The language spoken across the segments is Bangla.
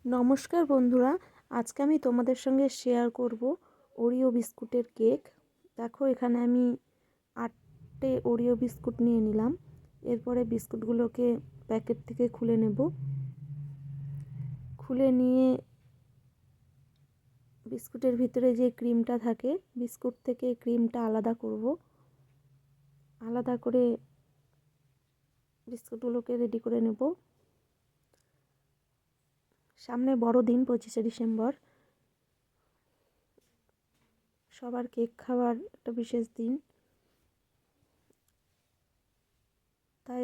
নমস্কার বন্ধুরা, আজকে আমি তোমাদের সঙ্গে শেয়ার করব ওরিও বিস্কুটের কেক। দেখো এখানে আমি 8টে ওরিও বিস্কুট নিয়ে নিলাম। এরপরে বিস্কুটগুলোকে প্যাকেট থেকে খুলে নেব। খুলে নিয়ে বিস্কুটের ভিতরে যে ক্রিমটা থাকে, বিস্কুট থেকে ক্রিমটা আলাদা করব। আলাদা করে বিস্কুটগুলোকে রেডি করে নেব। সামনে বড়দিন 25শে ডিসেম্বর, সবার কেক খাওয়ার একটা বিশেষ দিন, তাই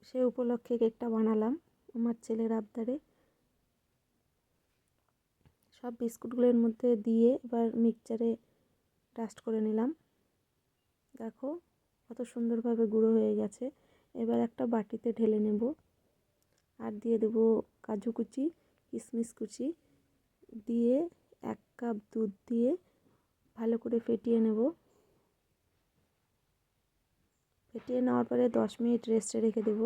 সে উপলক্ষে কেকটা বানালাম আমার ছেলের আবদারে। সব বিস্কুটগুলোর মধ্যে দিয়ে এবার মিক্সচারে ডাস্ট করে নিলাম। দেখো কত সুন্দরভাবে গুঁড়ো হয়ে গেছে। এবার একটা বাটিতে ঢেলে নেব আর দিয়ে দেব কাজু কুচি, কিশমিশ কুচি দিয়ে 1 কাপ দুধ দিয়ে ভালো করে ফেটিয়ে নেব। ফেটিয়ে নেওয়ার পরে 10 মিনিট রেস্টে রেখে দেব।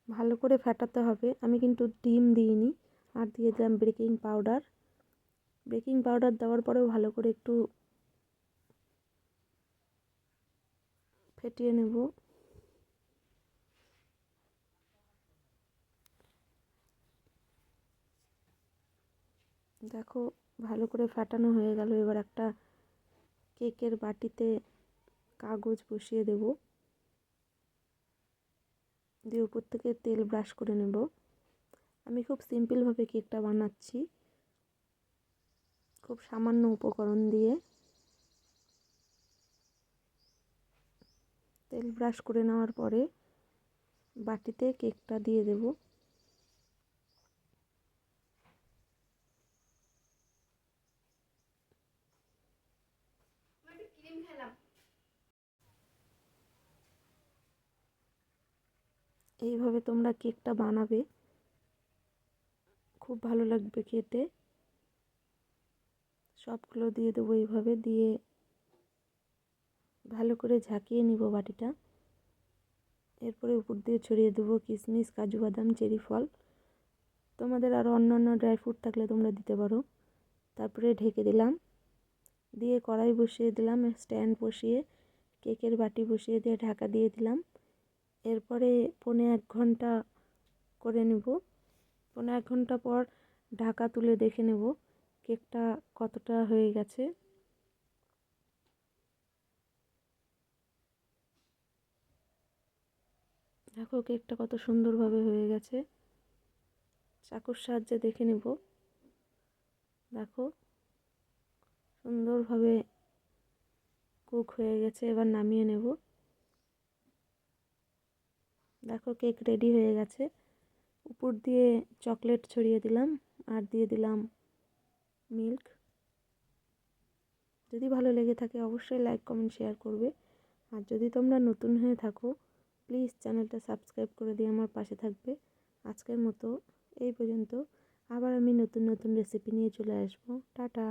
ভালো করে ফেটাতে হবে। আমি কিন্তু ডিম দিইনি। আর দিয়ে দিলাম বেকিং পাউডার। বেকিং পাউডার দেওয়ার পরেও ভালো করে একটু ফেটিয়ে নেব। দেখো ভালো করে ফাটানো হয়ে গেল। এবার একটা কেকের বাটিতে কাগজ বসিয়ে দেব, দিয়ে উপর থেকে তেল ব্রাশ করে নেব। আমি খুব সিম্পলভাবে কেকটা বানাচ্ছি, খুব সামান্য উপকরণ দিয়ে। তেল ব্রাশ করে নেওয়ার পরে বাটিতে কেকটা দিয়ে দেব। এইভাবে তোমরা কেকটা বানাবে, খুব ভালো লাগবে খেতে। সবগুলো দিয়ে দেবো এইভাবে, দিয়ে ভালো করে ঝাঁকিয়ে নিব বাটিটা। এরপরে উপর দিয়ে ছড়িয়ে দেবো কিশমিশ, কাজু বাদাম, চেরি ফল। তোমাদের আরও অন্যান্য ড্রাই ফ্রুট থাকলে তোমরা দিতে পারো। তারপরে ঢেকে দিলাম, দিয়ে কড়াই বসিয়ে দিলাম, স্ট্যান্ড বসিয়ে কেকের বাটি বসিয়ে দিয়ে ঢাকা দিয়ে দিলাম। এরপরে 1.5 ঘন্টা করে নেব। 1.5 ঘন্টা পর ঢাকা তুলে দেখে নেব কেকটা কতটা হয়ে গেছে। দেখো কেকটা কত সুন্দরভাবে হয়ে গেছে। চাকুর সাহায্যে দেখে নেব। দেখো সুন্দরভাবে কুক হয়ে গেছে। এবার নামিয়ে নেব। দেখো কেক রেডি হয়ে গেছে। উপর দিয়ে চকলেট ছড়িয়ে দিলাম আর দিয়ে দিলাম মিল্ক। যদি ভালো লেগে থাকে অবশ্যই লাইক, কমেন্ট, শেয়ার করবে। আর যদি তোমরা নতুন হয়ে থাকো প্লিজ চ্যানেলটা সাবস্ক্রাইব করে দিয়ে আমার পাশে থাকবে। আজকের মতো এই পর্যন্ত। আবার আমি নতুন নতুন রেসিপি নিয়ে চলে আসবো। টাটা।